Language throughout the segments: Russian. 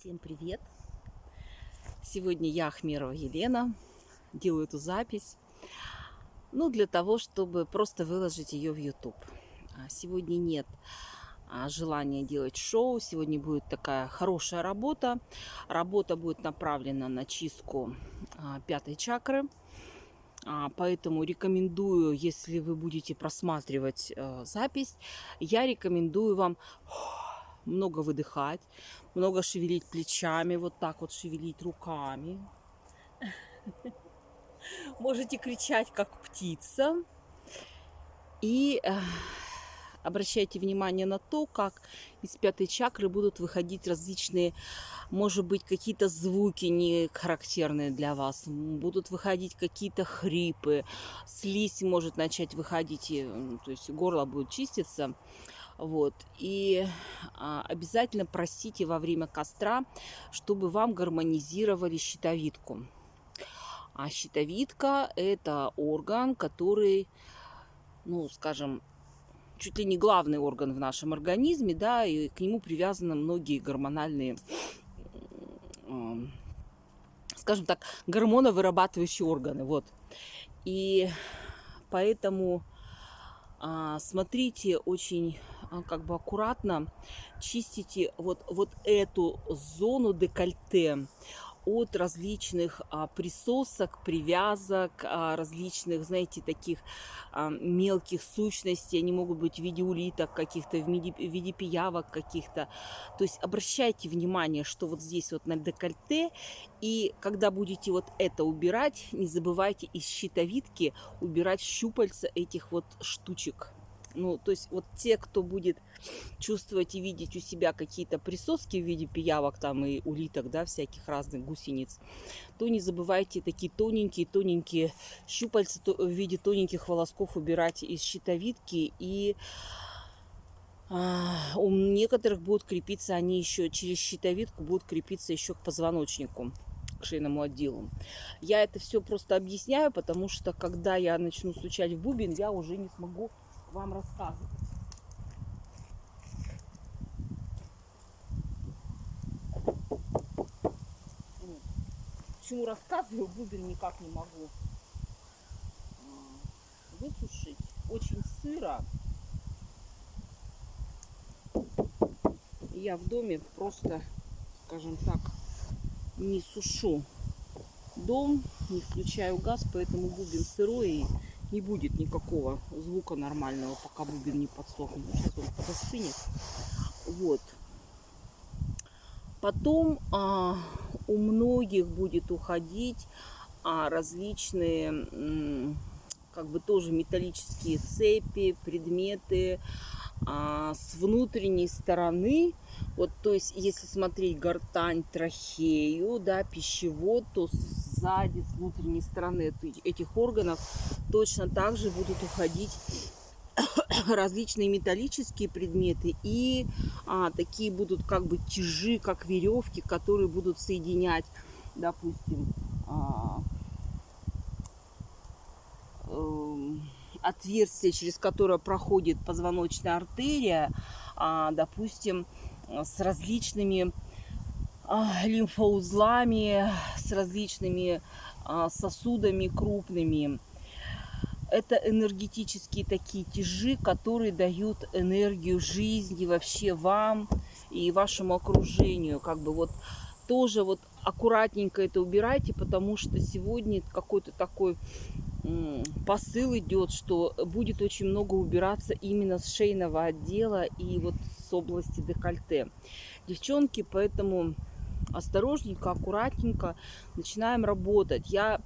Всем привет! Сегодня я, Ахмерова Елена, делаю эту запись, для того, чтобы просто выложить ее в YouTube. Сегодня нет желания делать шоу, сегодня будет такая хорошая работа. Работа будет направлена на чистку пятой чакры, поэтому рекомендую, если вы будете просматривать запись, я рекомендую вам много выдыхать, много шевелить плечами, вот так вот шевелить руками. Можете кричать, как птица. И обращайте внимание на то, как из пятой чакры будут выходить различные, может быть, какие-то звуки не характерные для вас. Будут выходить какие-то хрипы. Слизь может начать выходить, то есть горло будет чиститься. Вот. И обязательно просите во время костра, чтобы вам гармонизировали щитовидку. А щитовидка – это орган, который, скажем, чуть ли не главный орган в нашем организме, да, и к нему привязаны многие гормональные, скажем так, гормоновырабатывающие органы. Вот. И поэтому смотрите очень аккуратно, чистите вот эту зону декольте от различных присосок, привязок, различных, знаете, таких мелких сущностей. Они могут быть в виде улиток каких-то, в виде пиявок каких-то. То есть обращайте внимание, что вот здесь вот на декольте. И когда будете вот это убирать, не забывайте из щитовидки убирать щупальца этих вот штучек. То есть вот те, кто будет чувствовать и видеть у себя какие-то присоски в виде пиявок там и улиток, да, всяких разных гусениц, то не забывайте такие тоненькие щупальца в виде тоненьких волосков убирать из щитовидки. И у некоторых будут крепиться они еще через щитовидку, будут крепиться еще к позвоночнику, к шейному отделу. Я это все просто объясняю, потому что когда я начну стучать в бубен, я уже не смогу вам рассказывать. Почему рассказываю, бубен никак не могу высушить. Очень сыро. Я в доме просто, скажем так, не сушу дом, не включаю газ, поэтому бубен сырой и не будет никакого звука нормального, пока бубен не подсохнет. Сейчас он подостынет. Вот. Потом у многих будет уходить различные, тоже металлические цепи, предметы с внутренней стороны. Вот, то есть, если смотреть гортань, трахею, да, пищевод, то сзади, с внутренней стороны этих органов точно так же будут уходить различные металлические предметы и такие будут как бы тяжи, как веревки, которые будут соединять, допустим, отверстие, через которое проходит позвоночная артерия, допустим, с различными лимфоузлами, с различными сосудами крупными. Это энергетические такие тяжи, которые дают энергию жизни вообще вам и вашему окружению. Тоже аккуратненько это убирайте, потому что сегодня какой-то такой посыл идет, что будет очень много убираться именно с шейного отдела и вот с области декольте. Девчонки, поэтому осторожненько, аккуратненько начинаем работать. Я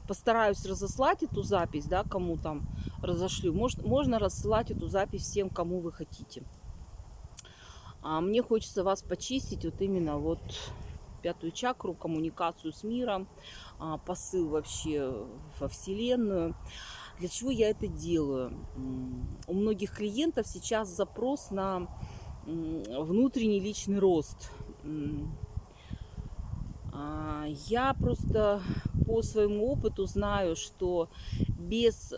постараюсь разослать эту запись, да, кому там разошлю. Можно рассылать эту запись всем, кому вы хотите. Мне хочется вас почистить вот именно пятую чакру, коммуникацию с миром, посыл вообще во Вселенную. Для чего я это делаю? У многих клиентов сейчас запрос на внутренний личный рост. Я просто по своему опыту знаю, что без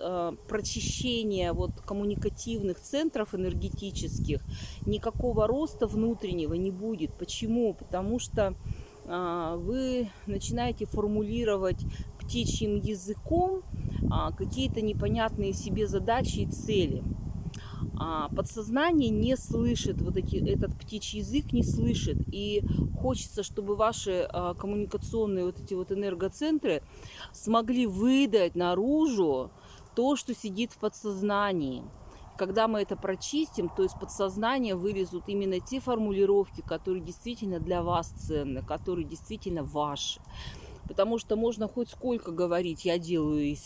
прочищения вот коммуникативных центров энергетических никакого роста внутреннего не будет. Почему? Потому что вы начинаете формулировать птичьим языком какие-то непонятные себе задачи и цели. Подсознание не слышит, этот птичий язык не слышит. И хочется, чтобы ваши коммуникационные вот эти вот энергоцентры смогли выдать наружу то, что сидит в подсознании. Когда мы это прочистим, то из подсознания вылезут именно те формулировки, которые действительно для вас ценны, которые действительно ваши. Потому что можно хоть сколько говорить, я делаю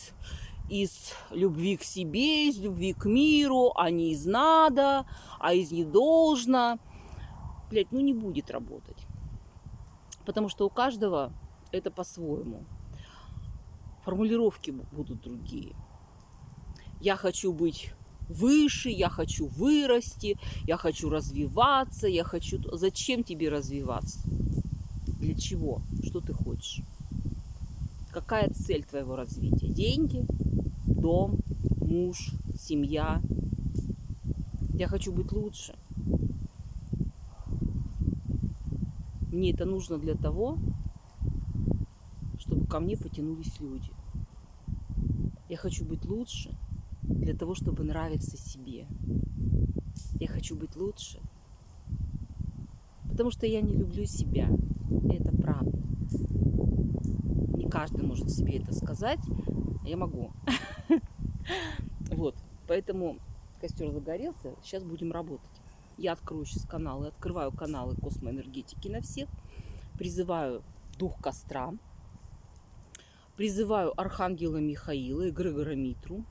из любви к себе, из любви к миру, а не из надо, а из не должно. Блять, не будет работать. Потому что у каждого это по-своему. Формулировки будут другие. Я хочу быть выше, я хочу вырасти, я хочу развиваться, я хочу... Зачем тебе развиваться? Для чего? Что ты хочешь? Какая цель твоего развития? Деньги? Дом? Муж? Семья? Я хочу быть лучше. Мне это нужно для того, чтобы ко мне потянулись люди. Я хочу быть лучше для того, чтобы нравиться себе. Я хочу быть лучше, потому что я не люблю себя. И это правда. Не каждый может себе это сказать, а я могу. Вот, поэтому костер загорелся, сейчас будем работать. Я открою сейчас каналы, открываю каналы космоэнергетики на всех, призываю дух костра, призываю архангела Михаила и Грегора Митру,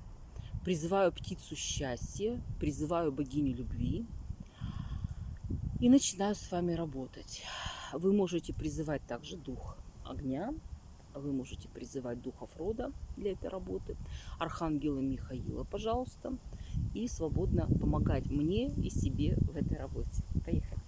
призываю птицу счастья, призываю богиню любви и начинаю с вами работать. Вы можете призывать также дух огня, вы можете призывать духов рода для этой работы, архангела Михаила, пожалуйста, и свободно помогать мне и себе в этой работе. Поехали!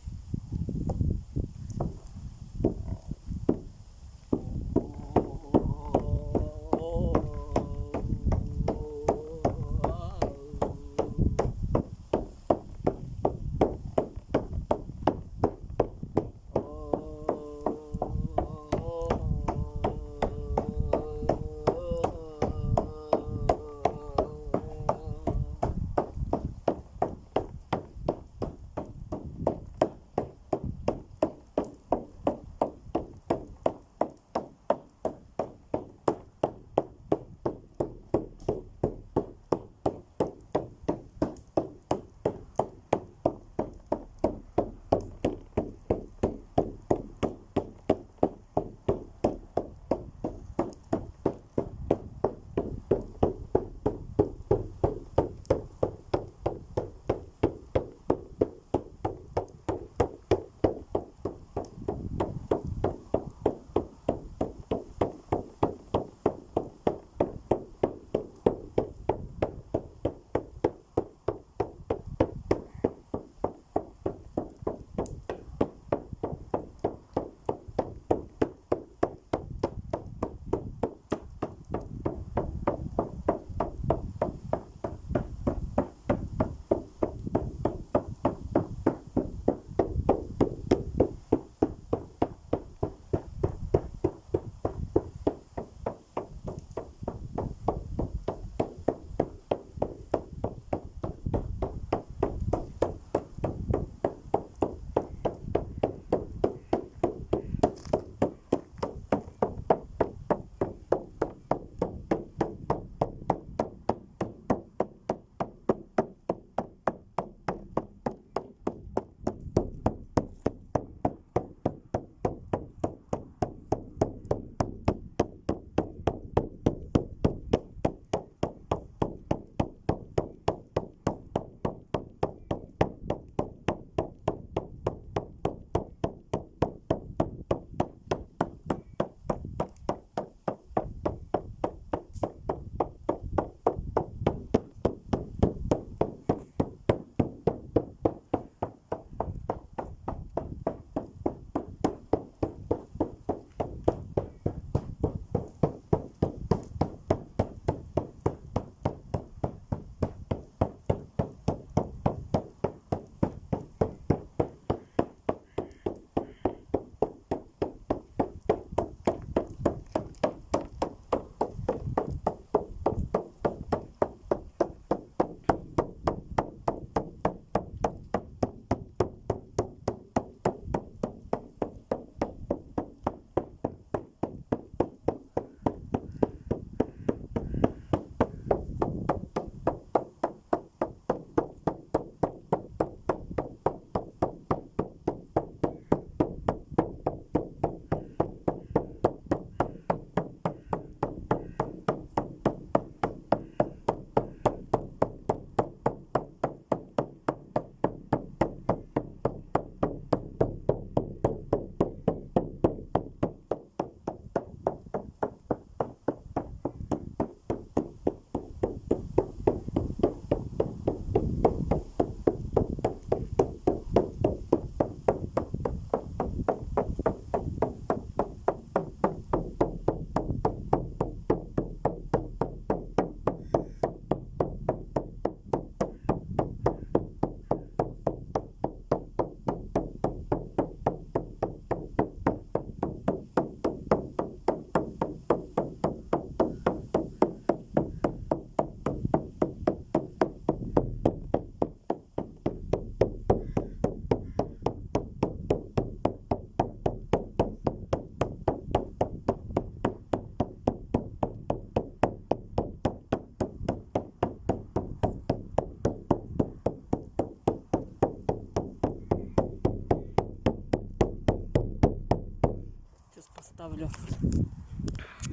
Ставлю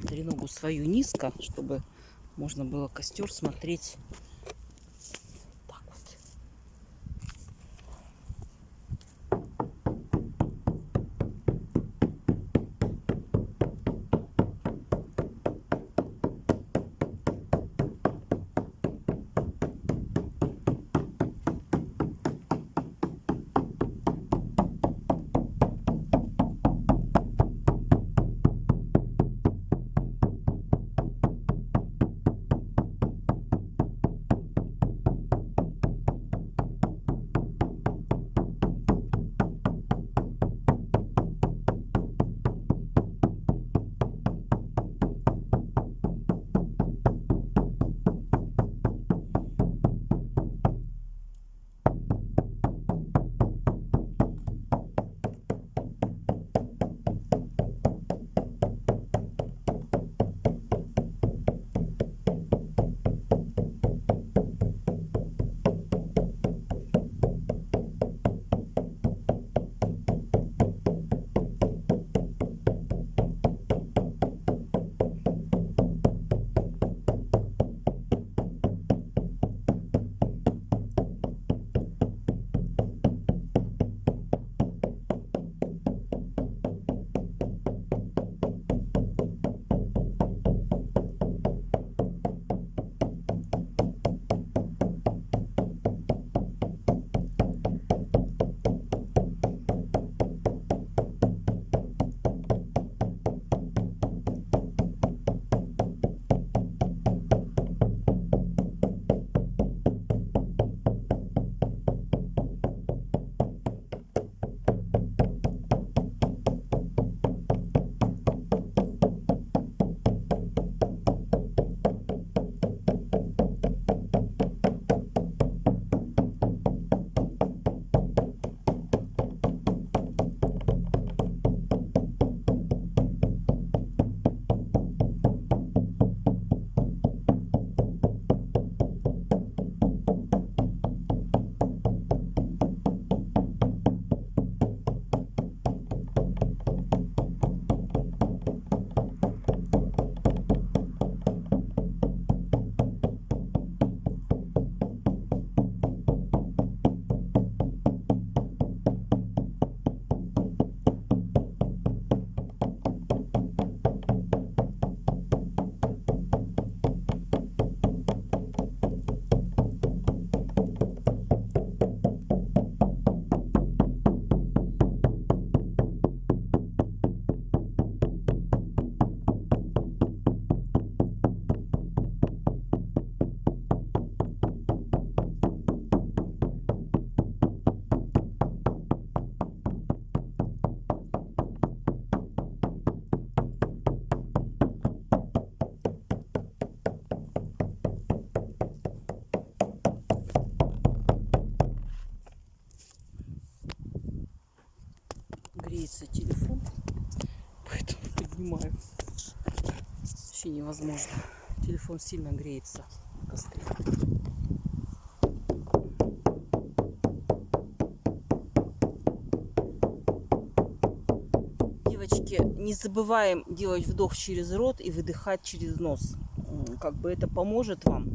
треногу свою низко, чтобы можно было костер смотреть так вот. Греется телефон, поэтому поднимаю. Вообще невозможно. Телефон сильно греется на костре. Девочки, не забываем делать вдох через рот и выдыхать через нос. Как бы это поможет вам.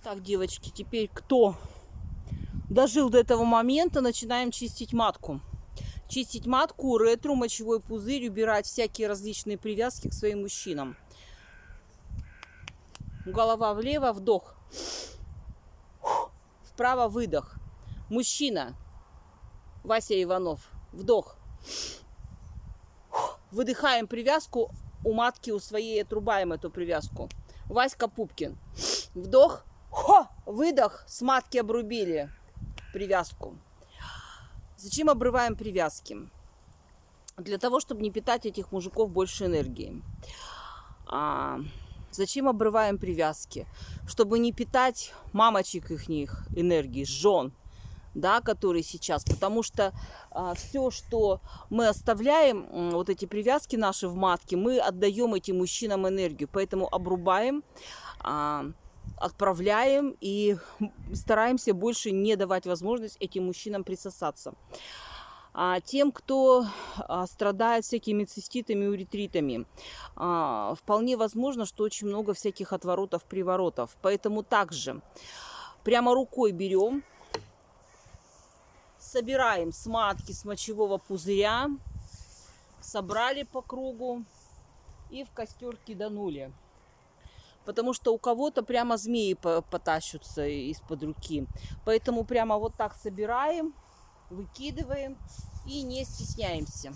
Так, девочки, теперь кто дожил до этого момента, начинаем чистить матку. Чистить матку, уретру, мочевой пузырь, убирать всякие различные привязки к своим мужчинам. Голова влево, вдох. Вправо, выдох. Мужчина. Вася Иванов. Вдох. Выдыхаем привязку, у матки у своей отрубаем эту привязку. Васька Пупкин. Вдох, хо, выдох, с матки обрубили привязку. Зачем обрываем привязки? Для того, чтобы не питать этих мужиков больше энергии. Зачем обрываем привязки? Чтобы не питать мамочек их энергии, жен, да, которые сейчас. Потому что все, что мы оставляем, вот эти привязки наши в матке, мы отдаем этим мужчинам энергию. Поэтому обрубаем, отправляем и стараемся больше не давать возможность этим мужчинам присосаться. Тем, кто страдает всякими циститами, уретритами, вполне возможно, что очень много всяких отворотов, приворотов. Поэтому также прямо рукой берем, собираем с матки, с мочевого пузыря, собрали по кругу и в костер киданули. Потому что у кого-то прямо змеи потащатся из-под руки. Поэтому прямо вот так собираем, выкидываем и не стесняемся.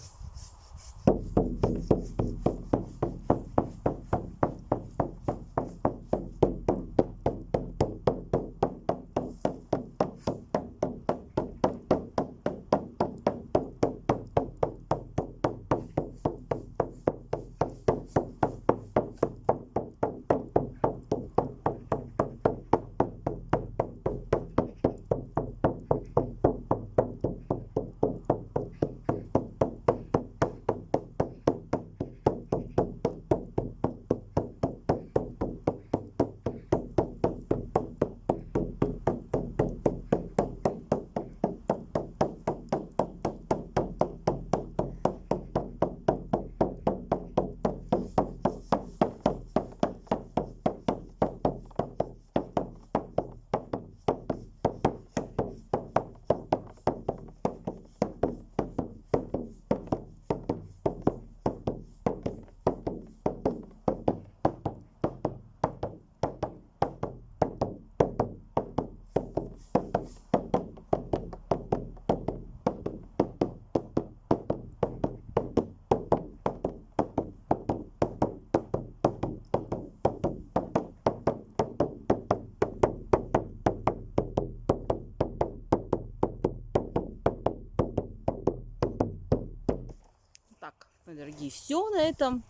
Так, дорогие, все на этом.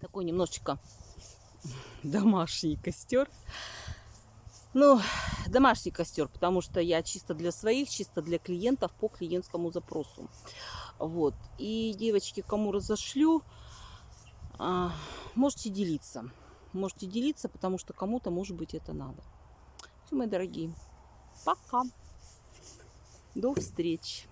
Такой немножечко домашний костер. Ну, домашний костер, потому что я чисто для своих, чисто для клиентов по клиентскому запросу. Вот. И, девочки, кому разошлю, можете делиться. Можете делиться, потому что кому-то, может быть, это надо. Все, мои дорогие, пока. До встречи.